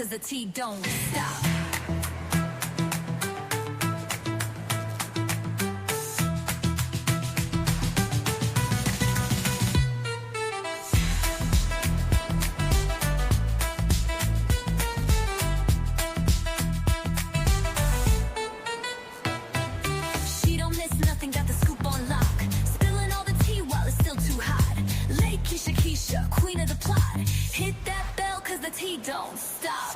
cause the T don't stop. She don't miss nothing, got the scoop on lock. Spilling all the tea while it's still too hot. Lakeysha Keysha, queen of the plot. Hit that bell cause the tea don't stop.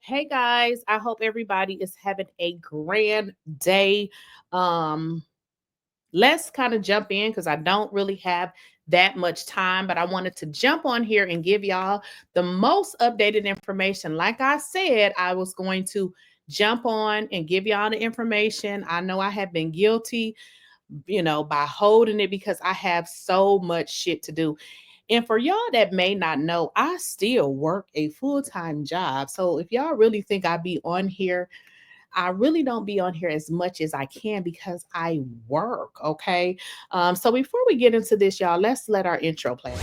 Hey guys, I hope everybody is having a grand day. Let's kind of jump in because I don't really have that much time, but I wanted to jump on here and give y'all the most updated information. Like I said, I was going to jump on and give y'all the information. I know I have been guilty, by holding it because I have so much shit to do. And for y'all that may not know, I still work a full-time job. So if y'all really think I be on here, I really don't be on here as much as I can because I work, okay? So before we get into this, y'all, let's let our intro play.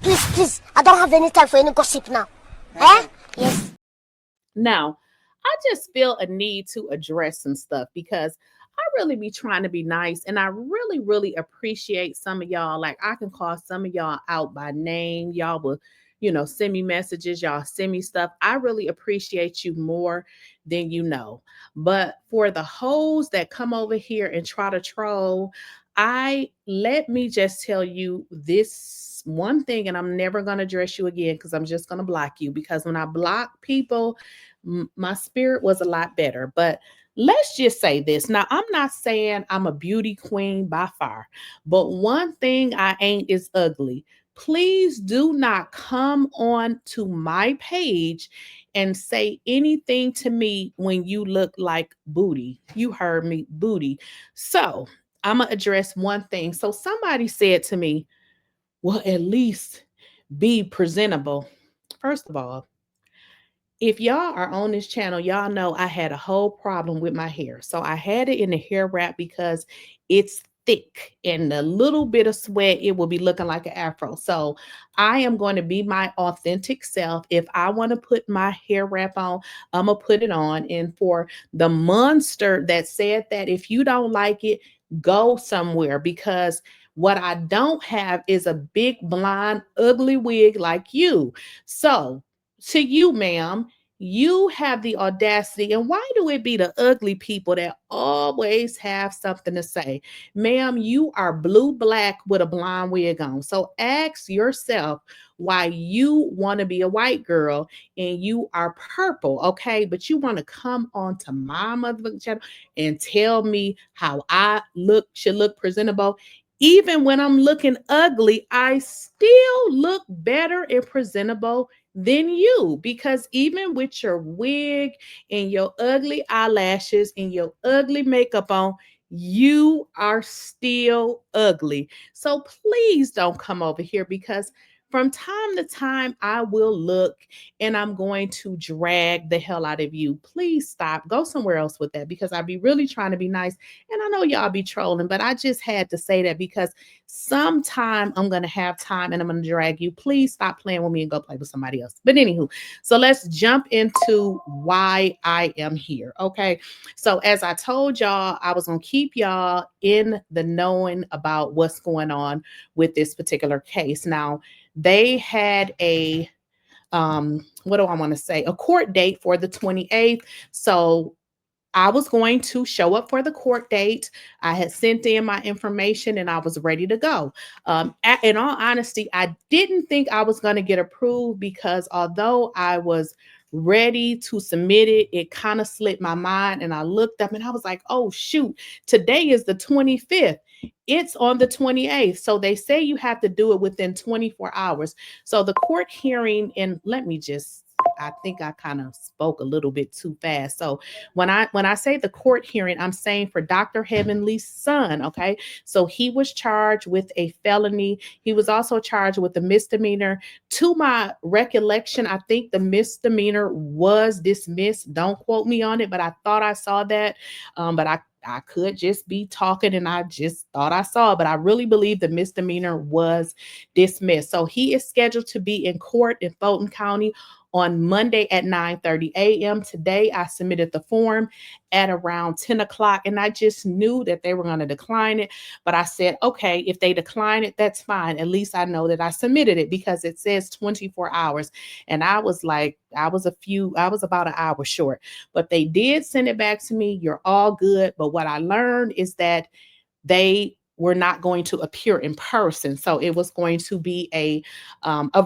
Please, I don't have any time for any gossip now. Eh? Yes. Now, I just feel a need to address some stuff because I really be trying to be nice and I really, really appreciate some of y'all. Like I can call some of y'all out by name. Y'all will, send me messages. Y'all send me stuff. I really appreciate you more than you know. But for the hoes that come over here and try to troll, let me just tell you this one thing, and I'm never going to address you again because I'm just going to block you because when I block people, my spirit was a lot better. But let's just say this. Now, I'm not saying I'm a beauty queen by far, but one thing I ain't is ugly. Please do not come on to my page and say anything to me when you look like booty. You heard me, booty. So I'm going to address one thing. So somebody said to me, well, at least be presentable. First of all, if y'all are on this channel, y'all know I had a whole problem with my hair. So I had it in the hair wrap because it's thick and a little bit of sweat, it will be looking like an afro. So I am going to be my authentic self. If I want to put my hair wrap on, I'm going to put it on. And for the monster that said that, if you don't like it, go somewhere because what I don't have is a big, blonde, ugly wig like you. So to you, ma'am, you have the audacity. And why do it be the ugly people that always have something to say? Ma'am, you are blue black with a blonde wig on. So ask yourself why you want to be a white girl and you are purple, okay? But you want to come on to my motherfucking channel and tell me how I should look presentable. Even when I'm looking ugly, I still look better and presentable than you because even with your wig and your ugly eyelashes and your ugly makeup on, you are still ugly. So please don't come over here because from time to time, I will look and I'm going to drag the hell out of you. Please stop. Go somewhere else with that because I be really trying to be nice. And I know y'all be trolling, but I just had to say that because sometime I'm going to have time and I'm going to drag you. Please stop playing with me and go play with somebody else. But anywho, so let's jump into why I am here. Okay. So as I told y'all, I was going to keep y'all in the knowing about what's going on with this particular case. Now, they had a what do I want to say? A court date for the 28th. So I was going to show up for the court date. I had sent in my information and I was ready to go. In all honesty, I didn't think I was going to get approved because although I was ready to submit it, it kind of slipped my mind. And I looked up and I was like, oh, shoot, today is the 25th. It's on the 28th. So they say you have to do it within 24 hours. So the court hearing, and I think I kind of spoke a little bit too fast. So when I say the court hearing, I'm saying for Dr. Heavenly's son, okay? So he was charged with a felony. He was also charged with a misdemeanor. To my recollection, I think the misdemeanor was dismissed. Don't quote me on it, but I thought I saw that. But I could just be talking and I just thought I saw, but I really believe the misdemeanor was dismissed. So he is scheduled to be in court in Fulton County on Monday at 9:30 a.m. Today, I submitted the form at around 10 o'clock, and I just knew that they were going to decline it. But I said, okay, if they decline it, that's fine. At least I know that I submitted it, because it says 24 hours. And I was like, I was about an hour short, but they did send it back to me. You're all good. But what I learned is that they were not going to appear in person. So it was going to be a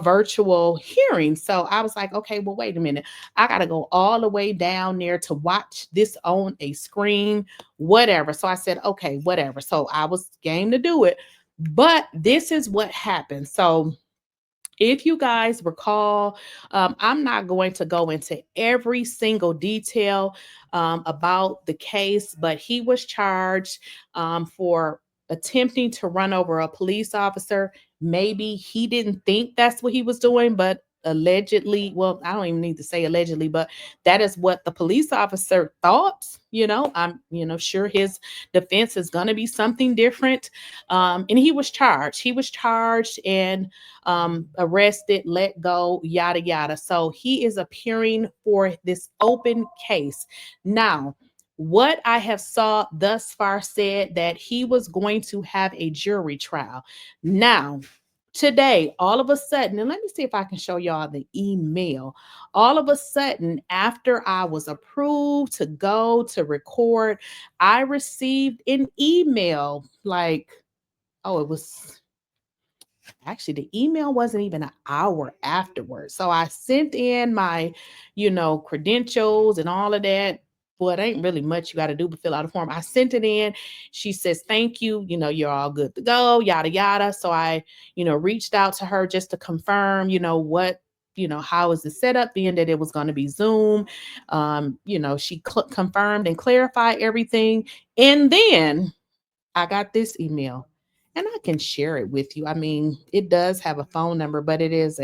virtual hearing. So I was like, okay, well, wait a minute. I got to go all the way down there to watch this on a screen, whatever. So I said, okay, whatever. So I was game to do it. But this is what happened. So if you guys recall, I'm not going to go into every single detail about the case, but he was charged for attempting to run over a police officer. Maybe he didn't think that's what he was doing, but allegedly, well, I don't even need to say allegedly, but that is what the police officer thought. I'm sure his defense is going to be something different. And he was charged and arrested, let go, yada yada. So he is appearing for this open case. Now, what I have saw thus far said that he was going to have a jury trial. Now, today, all of a sudden, and let me see if I can show y'all the email. All of a sudden, after I was approved to go to record, I received an email like, oh, it was actually, the email wasn't even an hour afterwards. So I sent in my, credentials and all of that. Well, it ain't really much you got to do but fill out a form. I sent it in. She says, thank you. You're all good to go, yada, yada. So I, reached out to her just to confirm, what, how is the setup, being that it was going to be Zoom. She confirmed and clarified everything. And then I got this email. And I can share it with you. I mean, it does have a phone number, but it is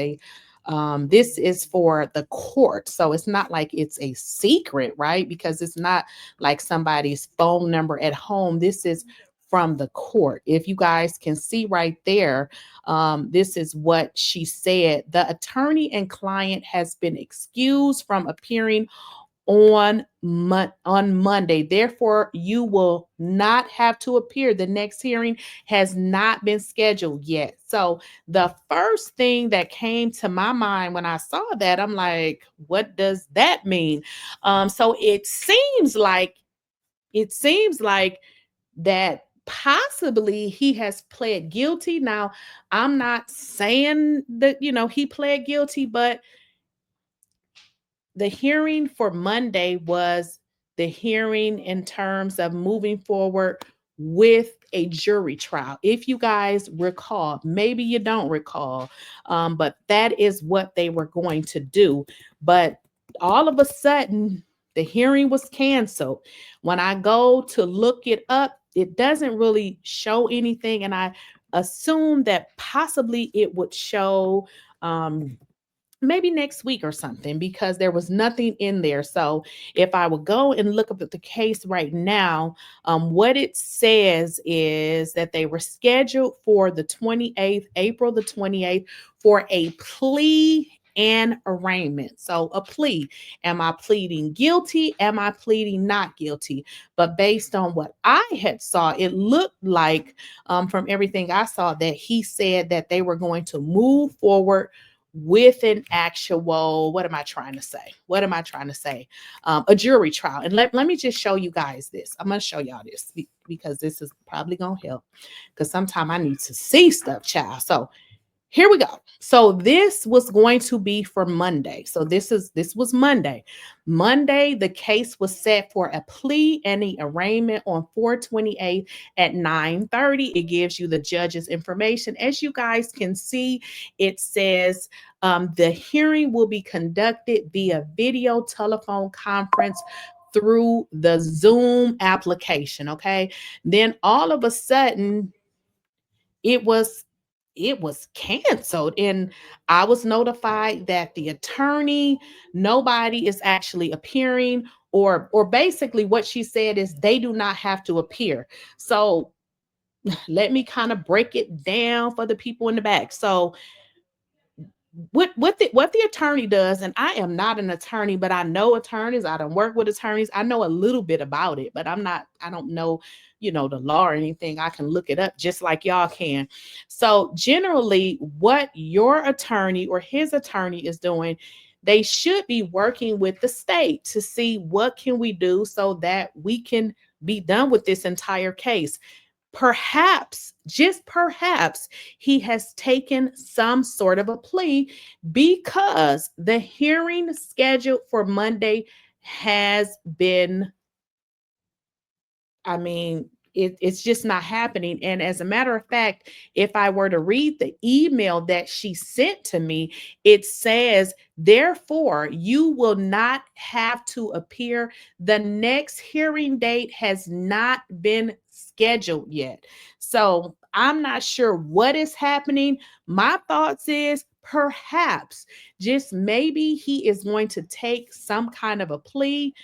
this is for the court. So it's not like it's a secret, right? Because it's not like somebody's phone number at home. This is from the court. If you guys can see right there, this is what she said. The attorney and client has been excused from appearing on Monday. Therefore, you will not have to appear. The next hearing has not been scheduled yet. So the first thing that came to my mind when I saw that, I'm like, what does that mean? So it seems like that possibly he has pled guilty. Now, I'm not saying that, he pled guilty, but the hearing for Monday was the hearing in terms of moving forward with a jury trial. If you guys recall, maybe you don't recall, but that is what they were going to do. But all of a sudden, the hearing was canceled. When I go to look it up, it doesn't really show anything. And I assume that possibly it would show maybe next week or something, because there was nothing in there. So if I would go and look up at the case right now, what it says is that they were scheduled for the 28th, April the 28th, for a plea and arraignment. So a plea. Am I pleading guilty? Am I pleading not guilty? But based on what I had saw, it looked like from everything I saw that he said that they were going to move forward with an actual, what am I trying to say? A jury trial. And let me just show you guys this. I'm going to show y'all this because this is probably going to help, because sometimes I need to see stuff, child. So here we go. So this was going to be for Monday. So this was Monday. Monday, the case was set for a plea and the arraignment on 4/28 at 9:30. It gives you the judge's information. As you guys can see, it says the hearing will be conducted via video telephone conference through the Zoom application. Okay. Then all of a sudden, it was canceled, and I was notified that the attorney, nobody is actually appearing, or basically what she said is they do not have to appear. So let me kind of break it down for the people in the back. So what the attorney does, and I am not an attorney, but I know attorneys. I don't work with attorneys. I know a little bit about it, but I don't know, the law or anything. I can look it up just like y'all can. So generally, what your attorney or his attorney is doing, they should be working with the state to see what can we do so that we can be done with this entire case. Perhaps, just perhaps, he has taken some sort of a plea because the hearing scheduled for Monday has been, it's just not happening. And as a matter of fact, if I were to read the email that she sent to me, it says, therefore, you will not have to appear. The next hearing date has not been scheduled yet. So I'm not sure what is happening. My thoughts is perhaps, just maybe, he is going to take some kind of a plea,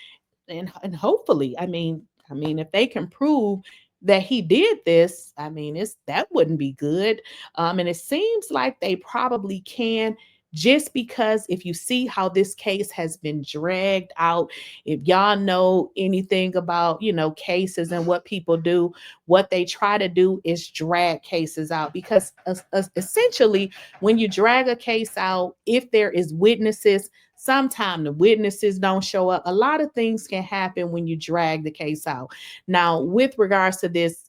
and hopefully, if they can prove that he did this, that wouldn't be good. And it seems like they probably can, just because if you see how this case has been dragged out, if y'all know anything about, cases and what people do, what they try to do is drag cases out, because essentially, when you drag a case out, if there is witnesses, sometimes the witnesses don't show up. A lot of things can happen when you drag the case out. Now, with regards to this,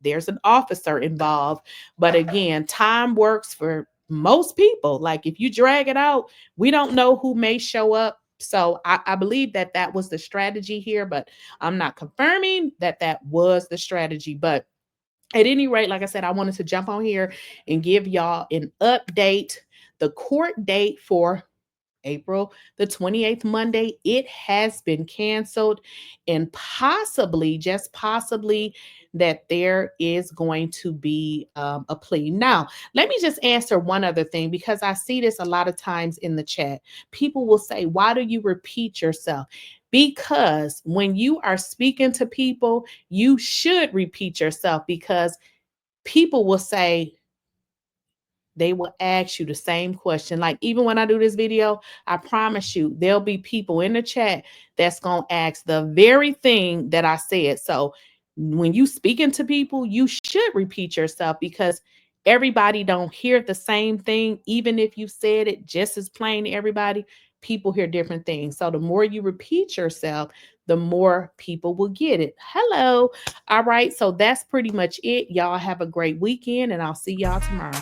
there's an officer involved, but again, time works for most people. Like, if you drag it out, we don't know who may show up. So I believe that that was the strategy here, but I'm not confirming that that was the strategy. But at any rate, like I said, I wanted to jump on here and give y'all an update. The court date for April the 28th, Monday, it has been canceled, and possibly, just possibly, that there is going to be a plea. Now, let me just answer one other thing, because I see this a lot of times in the chat. People will say, why do you repeat yourself? Because when you are speaking to people, you should repeat yourself, because people will say, they will ask you the same question. Like, even when I do this video, I promise you, there'll be people in the chat that's going to ask the very thing that I said. So when you speaking to people, you should repeat yourself, because everybody don't hear the same thing. Even if you said it just as plain to everybody, people hear different things. So the more you repeat yourself, the more people will get it. Hello. All right. So that's pretty much it. Y'all have a great weekend, and I'll see y'all tomorrow.